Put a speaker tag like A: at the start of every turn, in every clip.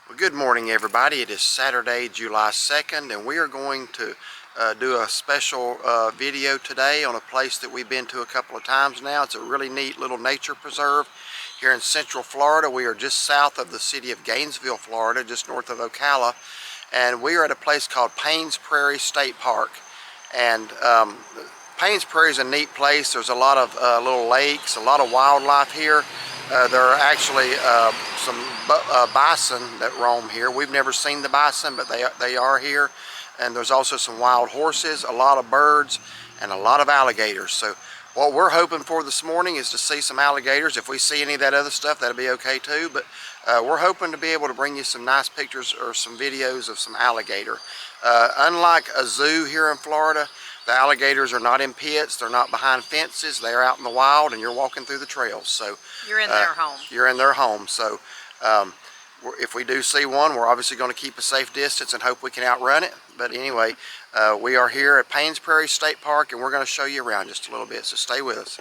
A: Well, good morning, everybody. It is Saturday, July 2nd, and we are going to do a special video today on a place that we've been to a couple of times now. It's a really neat little nature preserve here in Central Florida. We are just south of the city of Gainesville, Florida, just north of Ocala, and we are at a place called Paynes Prairie State Park. And Paynes Prairie is a neat place. There's a lot of little lakes, a lot of wildlife here. There are actually some bison that roam here. We've never seen the bison, but they are here. And there's also some wild horses, a lot of birds, and a lot of alligators. So what we're hoping for this morning is to see some alligators. If we see any of that other stuff, that'll be okay too. But we're hoping to be able to bring you some nice pictures or some videos of some alligator. Unlike a zoo here in Florida, the alligators are not in pits. They're not behind fences. They're out in the wild, and you're walking through the trails. So
B: you're in their home.
A: You're in their home. So if we do see one, we're obviously going to keep a safe distance and hope we can outrun it. But anyway, we are here at Paynes Prairie State Park, and we're going to show you around just a little bit. So stay with us.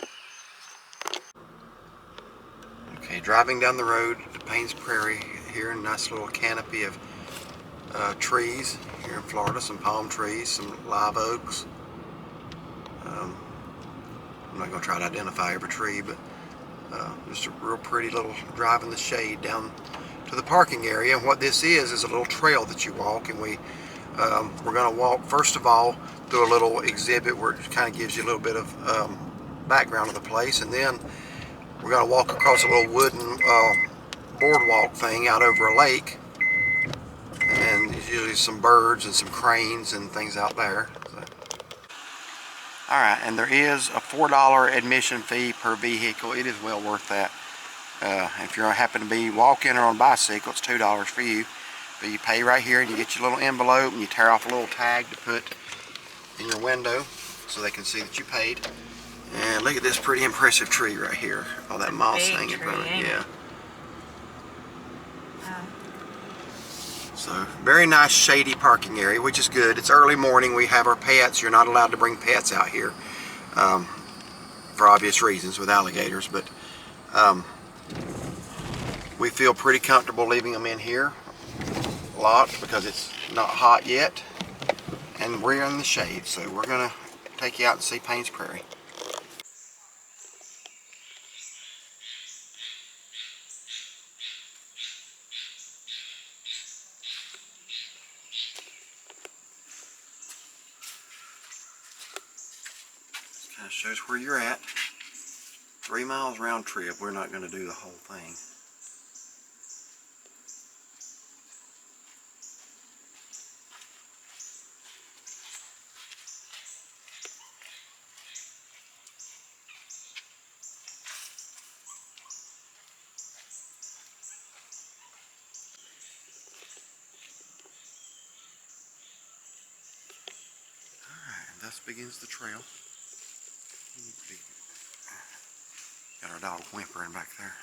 A: Okay, driving down the road to Paynes Prairie here in a nice little canopy of trees here in Florida. Some palm trees, some live oaks. I'm not going to try to identify every tree, but just a real pretty little drive in the shade down to the parking area. And what this is a little trail that you walk, and we're going to walk first of all through a little exhibit where it kind of gives you a little bit of background of the place, and then we're going to walk across a little wooden boardwalk thing out over a lake, and there's usually some birds and some cranes and things out there. So. Alright, and there is a $4 admission fee per vehicle. It is well worth that. If you happen to be walking or on a bicycle, it's $2 for you. But you pay right here, and you get your little envelope, and you tear off a little tag to put in your window so they can see that you paid. And look at this pretty impressive tree right here. All that moss hanging from it. Yeah. So, very nice shady parking area, which is good. It's early morning. We have our pets. You're not allowed to bring pets out here for obvious reasons with alligators. But we feel pretty comfortable leaving them in here locked because it's not hot yet. And we're in the shade. So, we're going to take you out and see Paynes Prairie. Kind of shows where you're at. 3 miles round trip. We're not going to do the whole thing. Alright, thus begins the trail. Got our dog whimpering back there.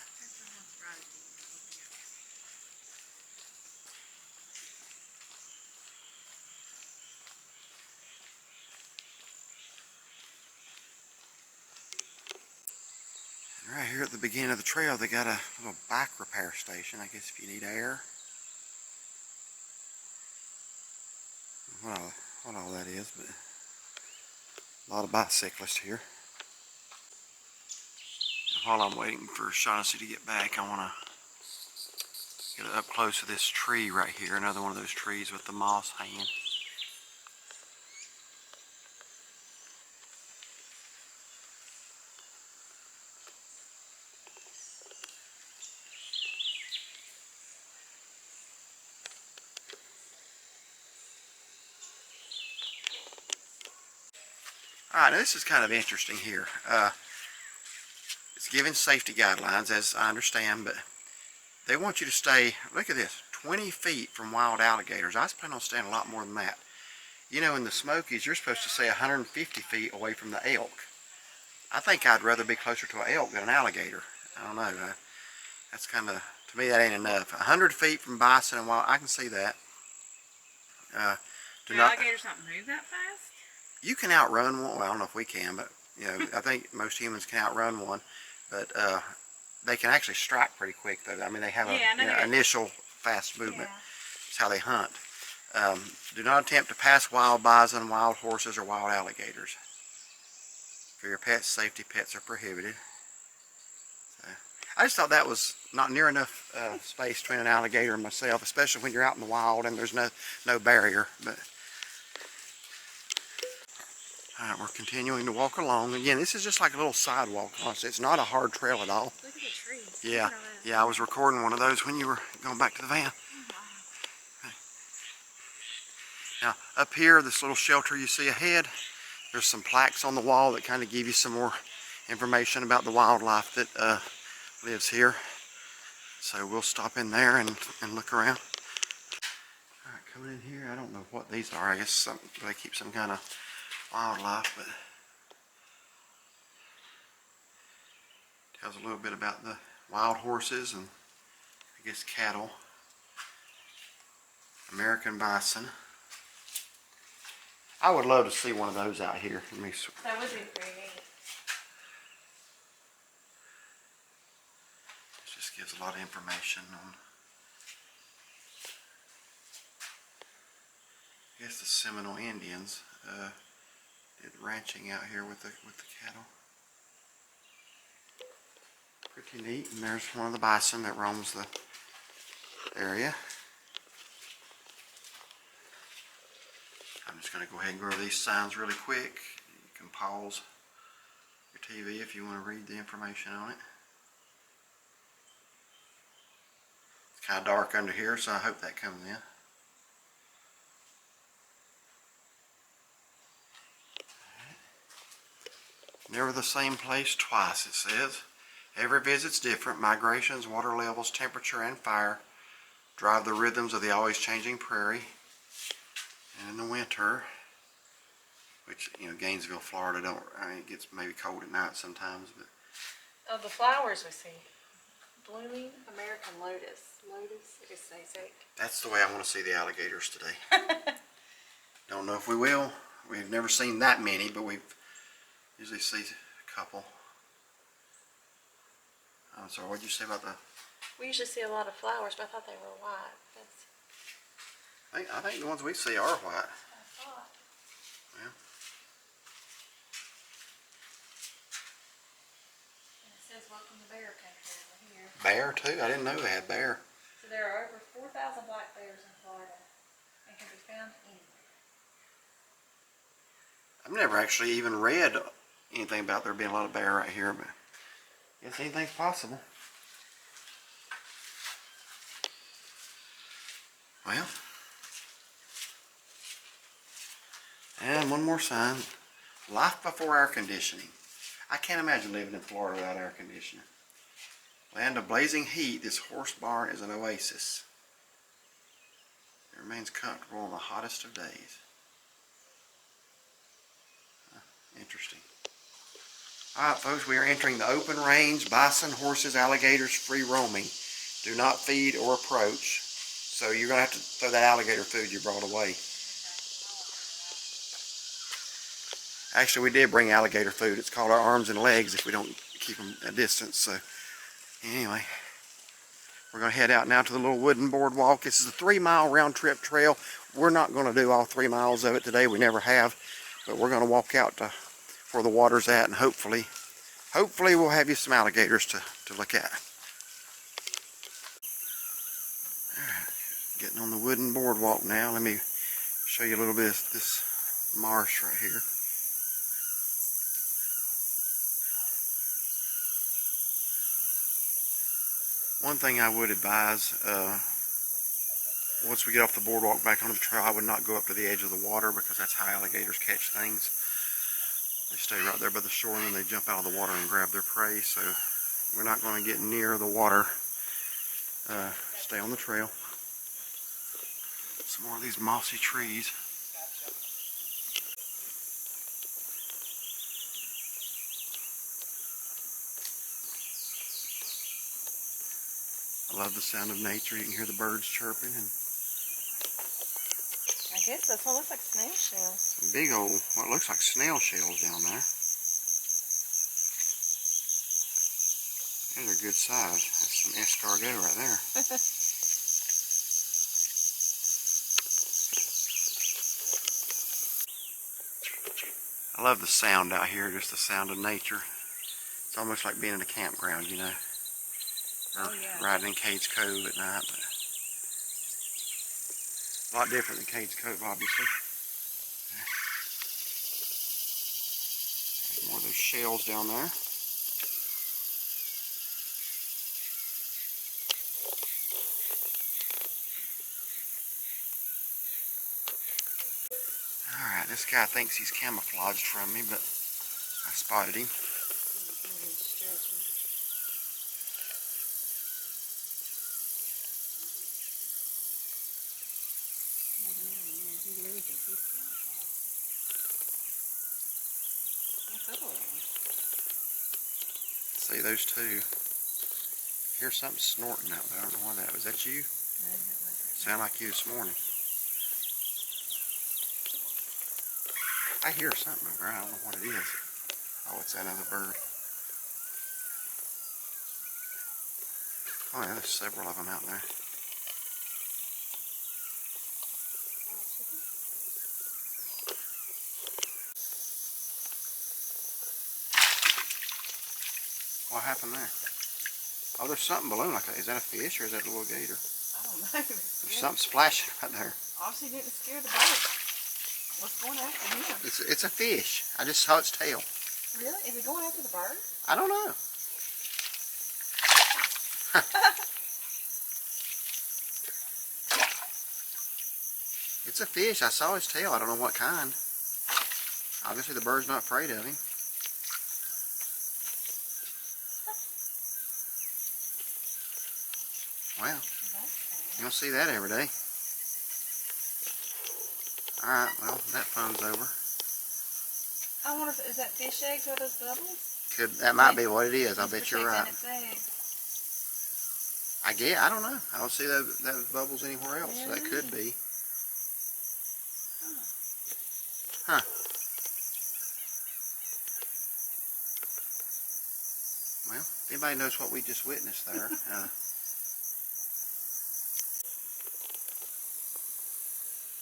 A: And right here at the beginning of the trail, they got a little bike repair station. I guess if you need air. What all that is, but a lot of bicyclists here. While I'm waiting for Shaughnessy to get back, I want to get up close to this tree right here. Another one of those trees with the moss hanging. Alright, now this is kind of interesting here. It's giving safety guidelines, as I understand, but they want you to stay, look at this, 20 feet from wild alligators. I was planning on staying a lot more than that. You know, in the Smokies, you're supposed to stay 150 feet away from the elk. I think I'd rather be closer to an elk than an alligator. I don't know. That's kind of, to me, that ain't enough. 100 feet from bison and wild, I can see that.
B: Do alligators not move that fast?
A: You can outrun one. Well, I don't know if we can, but you know, I think most humans can outrun one. But they can actually strike pretty quick, though. I mean, they have an initial fast movement.
B: Yeah.
A: It's how they hunt. Do not attempt to pass wild bison, wild horses, or wild alligators. For your pet's safety, pets are prohibited. So, I just thought that was not near enough space between an alligator and myself, especially when you're out in the wild and there's no barrier. But all right, we're continuing to walk along. Again, this is just like a little sidewalk, honestly. It's not a hard trail at all.
B: Look at the trees.
A: Yeah, yeah, I was recording one of those when you were going back to the van. Now, up here, this little shelter you see ahead, there's some plaques on the wall that kind of give you some more information about the wildlife that lives here. So we'll stop in there and look around. All right, coming in here, I don't know what these are. I guess they keep some kind of wildlife, but tells a little bit about the wild horses and I guess cattle. American bison. I would love to see one of those out here.
B: That would be pretty neat.
A: It just gives a lot of information on, I guess, the Seminole Indians did ranching out here with the cattle. Pretty neat. And there's one of the bison that roams the area. I'm just going to go ahead and go over these signs really quick. You can pause your TV if you want to read the information on it. It's kind of dark under here, so I hope that comes in. Never the same place twice, it says. Every visit's different. Migrations, water levels, temperature, and fire drive the rhythms of the always changing prairie. And in the winter, which, you know, Gainesville, Florida, it gets maybe cold at night sometimes, but.
B: Oh, the flowers we see. Blooming American lotus. Lotus, it is Isaac.
A: That's the way I want to see the alligators today. Don't know if we will. We've never seen that many, but we've usually see a couple. I'm sorry, what did you say about the?
B: We usually see a lot of flowers, but I thought they were white.
A: I think the ones we see are white.
B: I thought.
A: Yeah.
B: And it says welcome to bear country over here.
A: Bear too? I didn't know they had bear.
B: So there are over 4,000 black bears in Florida and can be found anywhere.
A: I've never actually even read anything about there being a lot of bear right here, but I guess anything's possible. Well, and one more sign. Life before air conditioning. I can't imagine living in Florida without air conditioning. Land of blazing heat, this horse barn is an oasis. It remains comfortable on the hottest of days. Interesting. Alright folks, we are entering the open range. Bison, horses, alligators, free roaming. Do not feed or approach. So you're going to have to throw that alligator food you brought away. Actually, we did bring alligator food. It's called our arms and legs if we don't keep them at distance. So anyway, we're going to head out now to the little wooden boardwalk. This is a 3-mile round trip trail. We're not going to do all 3 miles of it today. We never have. But we're going to walk out to where the water's at, and hopefully we'll have you some alligators to look at. Alright, getting on the wooden boardwalk now. Let me show you a little bit of this marsh right here. One thing I would advise, once we get off the boardwalk back onto the trail, I would not go up to the edge of the water because that's how alligators catch things. They stay right there by the shore and then they jump out of the water and grab their prey. So we're not going to get near the water. Stay on the trail. Some more of these mossy trees. I love the sound of nature. You can hear the birds chirping, and
B: I guess that's what looks like snail shells.
A: some big old, what looks like snail shells down there. They're good size. That's some escargot right there. I love the sound out here, just the sound of nature. It's almost like being in a campground, you know. Or riding in Cades Cove at night. But a lot different than Cades Cove, obviously. There's more of those shells down there. Alright, this guy thinks he's camouflaged from me, but I spotted him. See those two. I hear something snorting out there. I don't know what that was. That you?
B: No, that wasn't.
A: Sound like you this morning. I hear something over there. I don't know what it is. Oh, it's that other bird. Oh yeah, there's several of them out there. What happened there? Oh, there's something balloon like that. Is that a fish or is that a little gator?
B: I don't know.
A: There's something splashing right there.
B: Obviously didn't scare the bird. What's going after him?
A: It's a fish. I just saw its tail.
B: Really? Is it going after the bird?
A: I don't know. It's a fish. I saw his tail. I don't know what kind. Obviously the bird's not afraid of him. Wow. You don't see that every day. Alright, well, that fun's over.
B: I wonder if, is that fish eggs or those bubbles?
A: That might be what it is. I bet you're right.
B: Its eggs.
A: I don't know. I don't see those bubbles anywhere else. So that could be. Huh. Well, if anybody knows what we just witnessed there.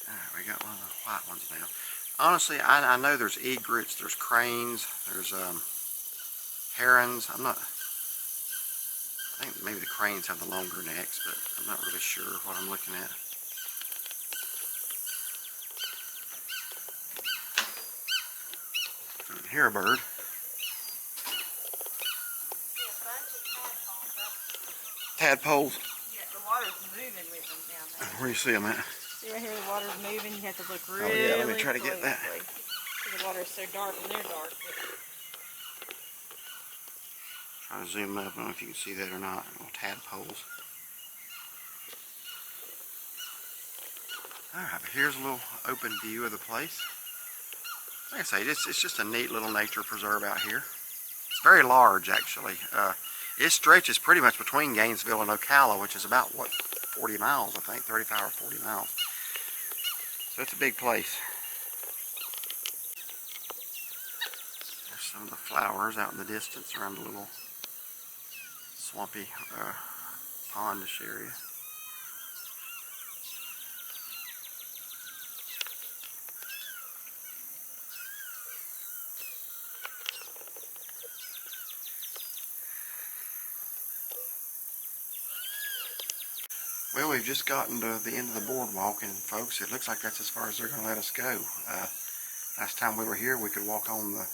A: Alright, we got one of the white ones now. Honestly, I know there's egrets, there's cranes, there's herons. I think maybe the cranes have the longer necks, but I'm not really sure what I'm looking at. Here a bird. Tadpoles.
B: Yeah, the water's moving with them down there.
A: Where do you see them at?
B: See right here, the water's moving. You have to look really
A: Oh yeah, let me try to get that.
B: The water's so dark and they're dark.
A: Try to zoom up. I don't know if you can see that or not. Little tadpoles. Alright, but here's a little open view of the place. Like I say, it's just a neat little nature preserve out here. It's very large, actually. It stretches pretty much between Gainesville and Ocala, which is about, what, 40 miles, I think, 35 or 40 miles. So it's a big place. There's some of the flowers out in the distance around the little swampy pondish area. Well, we've just gotten to the end of the boardwalk, and folks, it looks like that's as far as they're going to let us go. Last time we were here, we could walk on the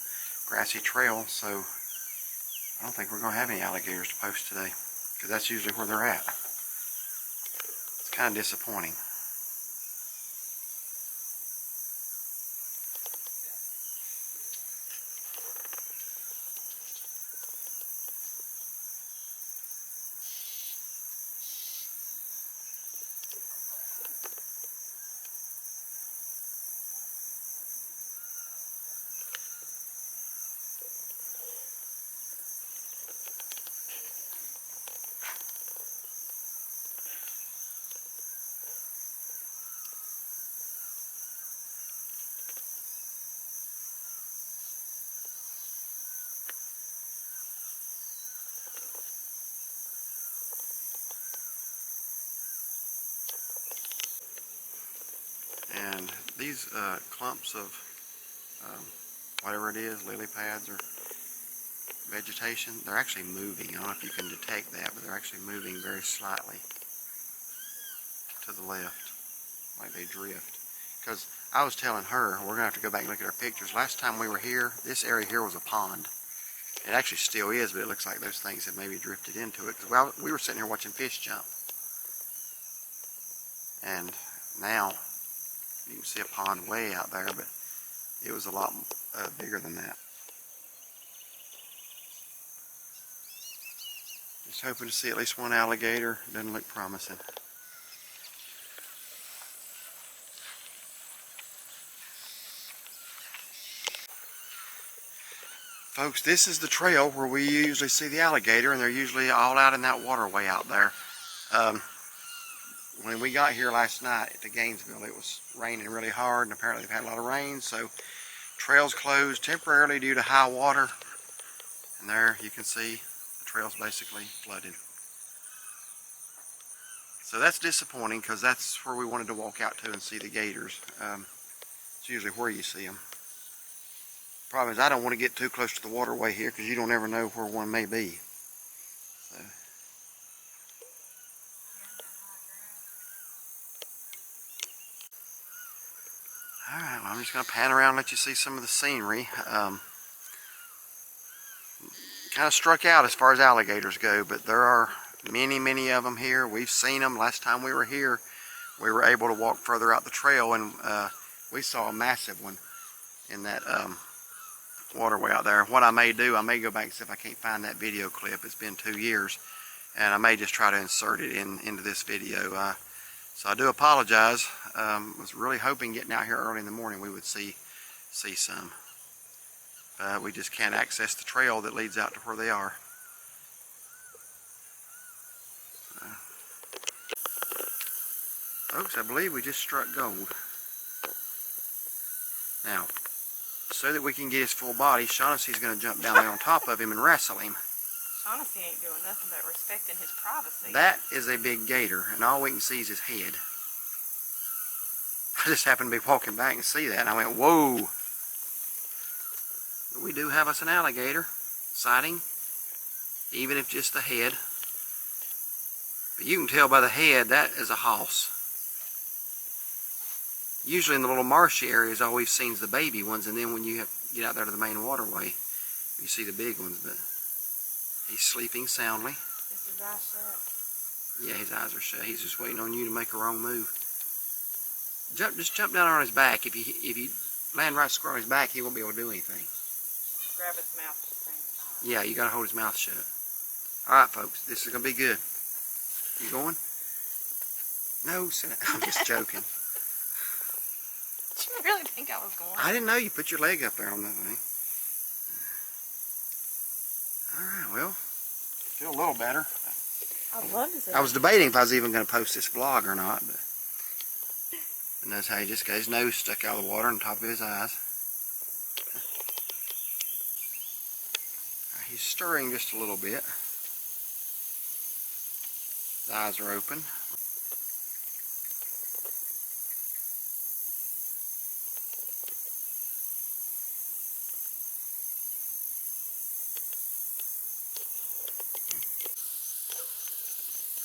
A: grassy trail, so I don't think we're going to have any alligators to post today, because that's usually where they're at. It's kind of disappointing. And these clumps of whatever it is, lily pads or vegetation. They're actually moving. I don't know if you can detect that, but they're actually moving very slightly to the left, like they drift. Because I was telling her, we're going to have to go back and look at our pictures. Last time we were here, this area here was a pond. It actually still is, but it looks like those things have maybe drifted into it. Because we were sitting here watching fish jump. And now, you can see a pond way out there, but it was a lot bigger than that. Just hoping to see at least one alligator. Doesn't look promising. Folks, this is the trail where we usually see the alligator, and they're usually all out in that waterway out there. When we got here last night to Gainesville, it was raining really hard, and apparently they've had a lot of rain, so trail's closed temporarily due to high water. And there you can see the trail's basically flooded. So that's disappointing, because that's where we wanted to walk out to and see the gators. It's usually where you see them. Problem is, I don't want to get too close to the waterway here, because you don't ever know where one may be. So. Alright, well, I'm just going to pan around and let you see some of the scenery. Kind of struck out as far as alligators go, but there are many of them here. We've seen them. Last time we were here, we were able to walk further out the trail, and we saw a massive one in that waterway out there. What I may do, I may go back and see if I can't find that video clip. It's been 2 years, and I may just try to insert it into this video. So I do apologize. Was really hoping getting out here early in the morning we would see some. We just can't access the trail that leads out to where they are. Folks, I believe we just struck gold. Now, so that we can get his full body, Shaughnessy's going to jump down there on top of him and wrestle him.
B: Shaughnessy ain't doing nothing but respecting his privacy.
A: That is a big gator, and all we can see is his head. I just happened to be walking back and see that, and I went, whoa! But we do have us an alligator sighting, even if just the head. But you can tell by the head that is a hoss. Usually in the little marshy areas, all we've seen is the baby ones, and then when you get out there to the main waterway, you see the big ones. But he's sleeping soundly.
B: Is his eyes shut?
A: Yeah, his eyes are shut. He's just waiting on you to make a wrong move. Just jump down on his back. If you land right square on his back, he won't be able to do anything.
B: Grab his mouth at the same time.
A: Yeah, you gotta hold his mouth shut. Alright folks, this is gonna be good. You going? No, I'm just joking.
B: Did you really think I was going?
A: I didn't know you put your leg up there on that thing. Alright, well, feel a little better.
B: I'd love to see.
A: I was debating if I was even going to post this vlog or not, but notice how he just got his nose stuck out of the water on top of his eyes. He's stirring just a little bit. His eyes are open.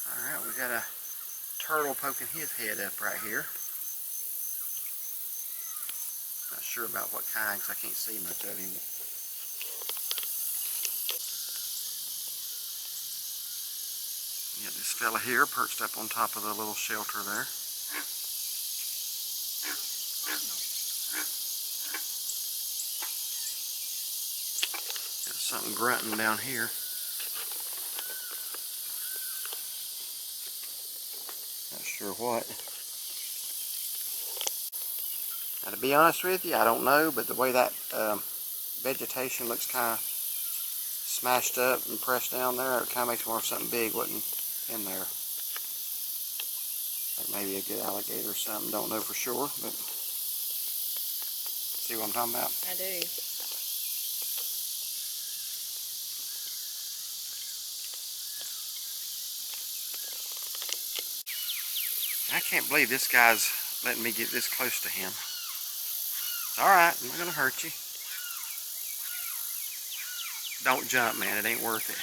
A: Alright, we got a turtle poking his head up right here. Not sure about what kind because I can't see much of him. You got this fella here perched up on top of the little shelter there. Got something grunting down here. Not sure what. Now to be honest with you, I don't know, but the way that vegetation looks kind of smashed up and pressed down there, it kind of makes me wonder if something big wasn't in there. Like maybe a good alligator or something, don't know for sure, but see what I'm talking about?
B: I do.
A: I can't believe this guy's letting me get this close to him. It's alright, I'm not going to hurt you. Don't jump, man. It ain't worth it.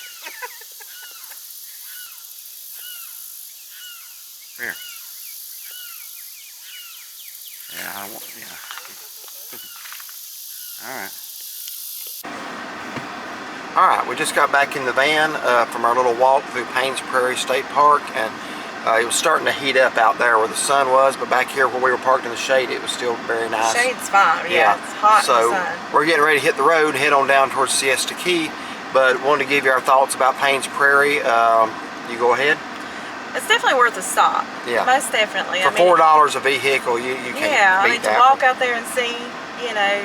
A: Here. Yeah, I don't want. Yeah. All right. We just got back in the van from our little walk through Paynes Prarie State Park, and it was starting to heat up out there where the sun was, but back here where we were parked in the shade, it was still very nice.
B: Shade's fine. Yeah, it's hot in the sun.
A: So we're getting ready to hit the road and head on down towards Siesta Key, but wanted to give you our thoughts about Paynes Prairie. You go ahead.
B: It's definitely worth a stop.
A: Yeah.
B: Most definitely.
A: For $4 a vehicle, you can't beat that.
B: Yeah, I mean, to walk out there and see, you know,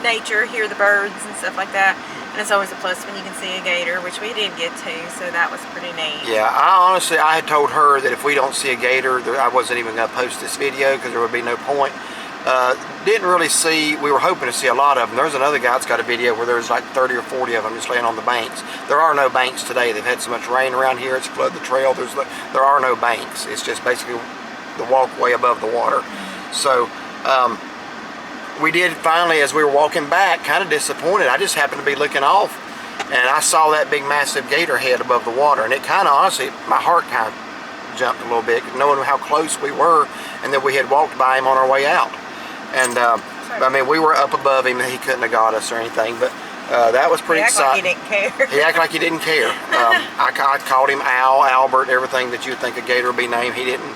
B: nature, hear the birds and stuff like that. And it's always a plus when you can see a gator, which we did get to, so that was pretty neat.
A: Yeah, I had told her that if we don't see a gator, I wasn't even going to post this video because there would be no point. Didn't really see, we were hoping to see a lot of them. There's another guy that's got a video where there's like 30 or 40 of them just laying on the banks. There are no banks today. They've had so much rain around here, it's flooded the trail. There are no banks. It's just basically the walkway above the water. So, we did finally, as we were walking back, kind of disappointed. I just happened to be looking off, and I saw that big massive gator head above the water, and it kind of, honestly, my heart kind of jumped a little bit, knowing how close we were, and that we had walked by him on our way out. And I mean, we were up above him, and he couldn't have got us or anything, but that was pretty exciting.
B: He acted like he didn't care.
A: He acted like he didn't care. I called him Al, Albert, everything that you'd think a gator would be named. He didn't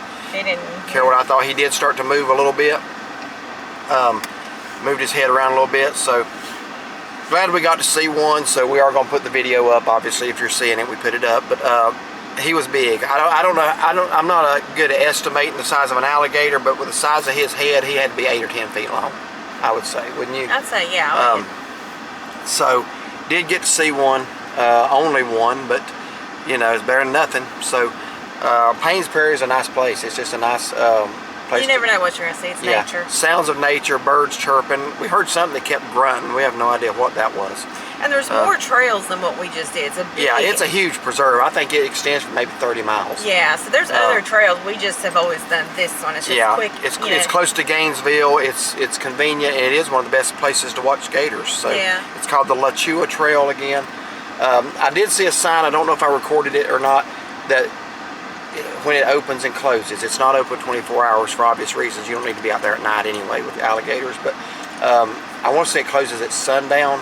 A: care what I thought. He did start to move a little bit. Moved his head around a little bit, so glad we got to see one. So we are going to put the video up. Obviously, if you're seeing it, we put it up. But he was big. I'm not good at estimating the size of an alligator, but with the size of his head, he had to be 8 or 10 feet long, I would say, wouldn't you?
B: I'd say, yeah.
A: So did get to see one, only one, but you know, it's better than nothing. So Paynes Prairie is a nice place. It's just a nice
B: you never know what you're going to see. It's nature.
A: Sounds of nature, birds chirping. We heard something that kept grunting. We have no idea what that was.
B: And there's more trails than what we just did.
A: It's a huge preserve. I think it extends for maybe 30 miles.
B: Yeah, so there's other trails. We just have always done this one. It's just quick.
A: It's close to Gainesville. It's convenient. And it is one of the best places to watch gators. So it's called the Chua Trail again. I did see a sign. I don't know if I recorded it or not, that when it opens and closes. It's not open 24 hours for obvious reasons. You don't need to be out there at night anyway with alligators. But I want to say it closes at sundown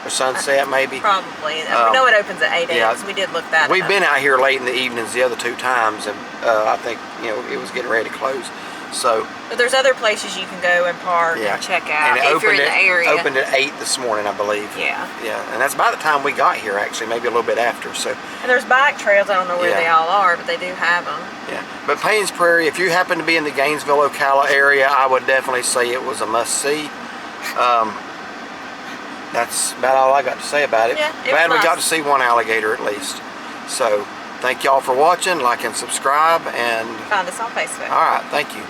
A: or sunset maybe.
B: Probably. We know it opens at 8 a.m. because we did look that up.
A: We've been out here late in the evenings the other 2 times, and I think, you know, it was getting ready to close. So,
B: but there's other places you can go and park and check out if you're in the area.
A: It opened at 8 this morning, I believe.
B: Yeah.
A: Yeah, and that's by the time we got here, actually, maybe a little bit after. So.
B: And there's bike trails. I don't know where they all are, but they do have them.
A: Yeah, but Paynes Prairie, if you happen to be in the Gainesville, Ocala area, I would definitely say it was a must-see. That's about all I got to say about it.
B: Yeah,
A: glad we got to see one alligator at least. So, thank y'all for watching. Like and subscribe, and
B: find us on Facebook.
A: All right, thank you.